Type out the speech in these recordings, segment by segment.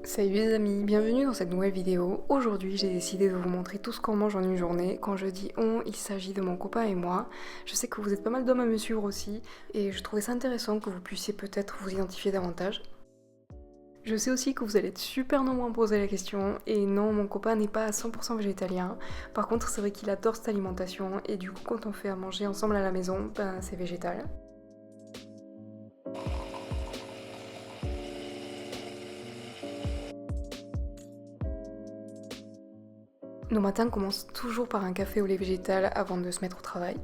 Salut les amis, bienvenue dans cette nouvelle vidéo. Aujourd'hui j'ai décidé de vous montrer tout ce qu'on mange en une journée. Quand je dis on, il s'agit de mon copain et moi. Je sais que vous êtes pas mal d'hommes à me suivre aussi et je trouvais ça intéressant que vous puissiez peut-être vous identifier davantage. Je sais aussi que vous allez être super nombreux à me poser la question et non, mon copain n'est pas à 100% végétalien. Par contre c'est vrai qu'il adore cette alimentation et du coup quand on fait à manger ensemble à la maison, ben c'est végétal. Nos matins commencent toujours par un café au lait végétal avant de se mettre au travail.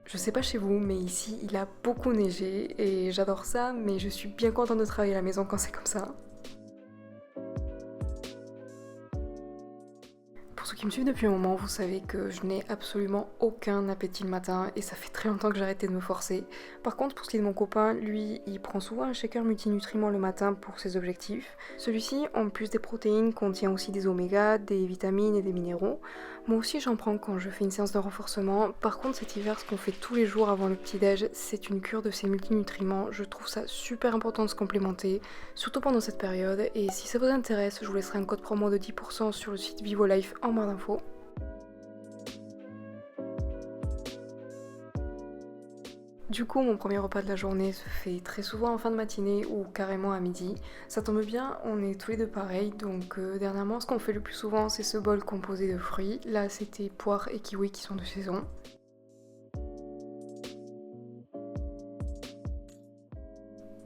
Je sais pas chez vous, mais ici il a beaucoup neigé et j'adore ça, mais je suis bien contente de travailler à la maison quand c'est comme ça. Pour ceux qui me suivent depuis un moment, vous savez que je n'ai absolument aucun appétit le matin et ça fait très longtemps que j'ai arrêté de me forcer. Par contre, pour ce qui est de mon copain, lui, il prend souvent un shaker multinutriments le matin pour ses objectifs. Celui-ci, en plus des protéines, contient aussi des oméga, des vitamines et des minéraux. Moi aussi, j'en prends quand je fais une séance de renforcement. Par contre, cet hiver, ce qu'on fait tous les jours avant le petit-déj, c'est une cure de ces multinutriments. Je trouve ça super important de se complémenter, surtout pendant cette période. Et si ça vous intéresse, je vous laisserai un code promo de 10% sur le site VivoLife en barre d'infos. Du coup, mon premier repas de la journée se fait très souvent en fin de matinée ou carrément à midi. Ça tombe bien, on est tous les deux pareils, donc dernièrement, ce qu'on fait le plus souvent, c'est ce bol composé de fruits. Là, c'était poires et kiwis qui sont de saison.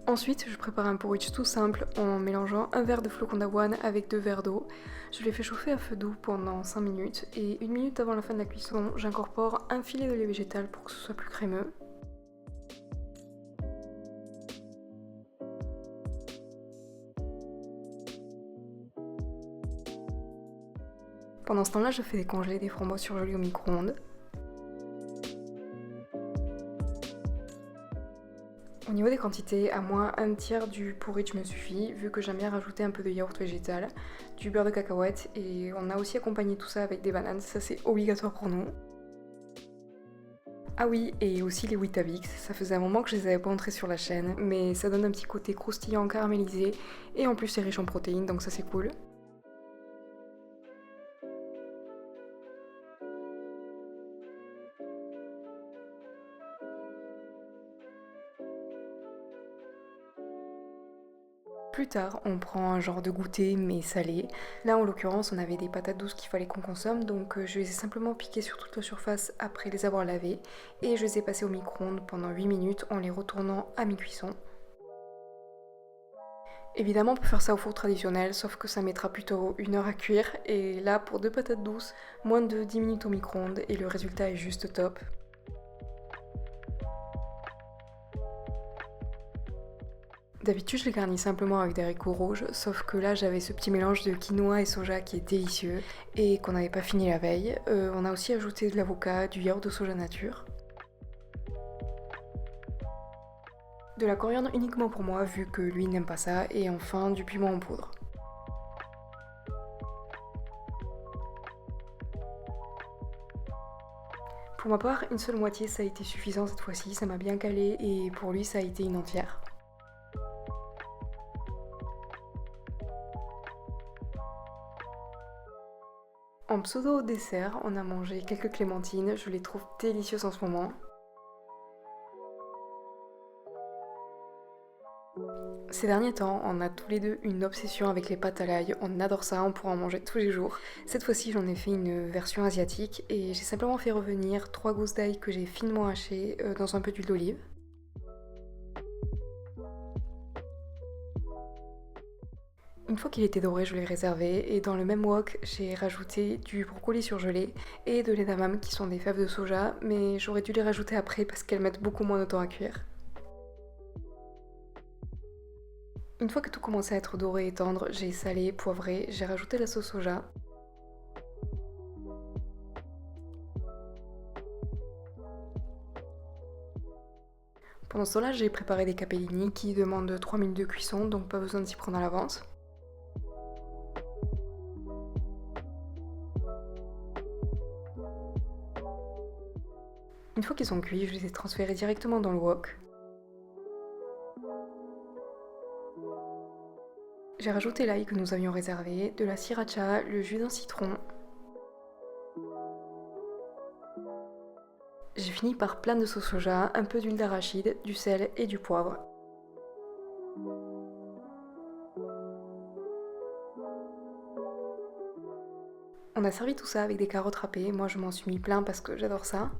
Ensuite, je prépare un porridge tout simple en mélangeant un verre de flocons d'avoine avec 2 verres d'eau. Je les fais chauffer à feu doux pendant 5 minutes et 1 minute avant la fin de la cuisson, j'incorpore un filet de lait végétal pour que ce soit plus crémeux. Pendant ce temps-là, je fais décongeler des framboises surgelées au micro-ondes. Au niveau des quantités, à moi, un tiers du porridge me suffit, vu que j'aime bien rajouter un peu de yaourt végétal, du beurre de cacahuète, et on a aussi accompagné tout ça avec des bananes, ça c'est obligatoire pour nous. Ah oui, et aussi les Weetabix, ça faisait un moment que je les avais pas entrés sur la chaîne, mais ça donne un petit côté croustillant caramélisé, et en plus c'est riche en protéines, donc ça c'est cool. Plus tard, on prend un genre de goûter mais salé. Là, en l'occurrence, on avait des patates douces qu'il fallait qu'on consomme, donc je les ai simplement piquées sur toute la surface après les avoir lavées et je les ai passées au micro-ondes pendant 8 minutes en les retournant à mi-cuisson. Évidemment, on peut faire ça au four traditionnel, sauf que ça mettra plutôt 1 heure à cuire, et là, pour 2 patates douces, moins de 10 minutes au micro-ondes et le résultat est juste top. D'habitude, je les garnis simplement avec des haricots rouges, sauf que là, j'avais ce petit mélange de quinoa et soja qui est délicieux et qu'on n'avait pas fini la veille. On a aussi ajouté de l'avocat, du yaourt de soja nature, de la coriandre uniquement pour moi vu que lui n'aime pas ça, et enfin du piment en poudre. Pour ma part, une seule moitié ça a été suffisant cette fois-ci, ça m'a bien calé et pour lui ça a été une entière. En pseudo dessert, on a mangé quelques clémentines, je les trouve délicieuses en ce moment. Ces derniers temps, on a tous les deux une obsession avec les pâtes à l'ail, on adore ça, on pourra en manger tous les jours. Cette fois-ci, j'en ai fait une version asiatique et j'ai simplement fait revenir 3 gousses d'ail que j'ai finement hachées dans un peu d'huile d'olive. Une fois qu'il était doré, je l'ai réservé et dans le même wok, j'ai rajouté du brocoli surgelé et de l'edamame qui sont des fèves de soja, mais j'aurais dû les rajouter après parce qu'elles mettent beaucoup moins de temps à cuire. Une fois que tout commençait à être doré et tendre, j'ai salé, poivré, j'ai rajouté la sauce soja. Pendant ce temps-là, j'ai préparé des capellini qui demandent 3 minutes de cuisson, donc pas besoin de s'y prendre à l'avance. Une fois qu'ils sont cuits, je les ai transférés directement dans le wok. J'ai rajouté l'ail que nous avions réservé, de la sriracha, le jus d'un citron. J'ai fini par plein de sauce soja, un peu d'huile d'arachide, du sel et du poivre. On a servi tout ça avec des carottes râpées, moi je m'en suis mis plein parce que j'adore ça.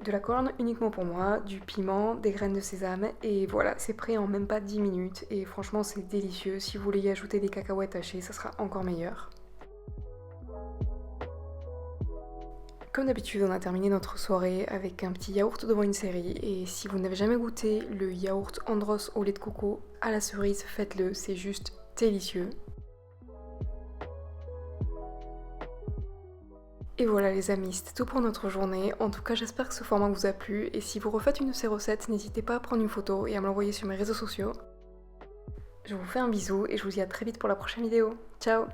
De la coriandre uniquement pour moi, du piment, des graines de sésame et voilà, c'est prêt en même pas 10 minutes et franchement c'est délicieux. Si vous voulez y ajouter des cacahuètes hachées, ça sera encore meilleur. Comme d'habitude, on a terminé notre soirée avec un petit yaourt devant une série et si vous n'avez jamais goûté le yaourt Andros au lait de coco à la cerise, faites-le, c'est juste délicieux. Et voilà les amis, c'était tout pour notre journée. En tout cas, j'espère que ce format vous a plu et si vous refaites une de ces recettes, n'hésitez pas à prendre une photo et à me l'envoyer sur mes réseaux sociaux. Je vous fais un bisou et je vous dis à très vite pour la prochaine vidéo. Ciao!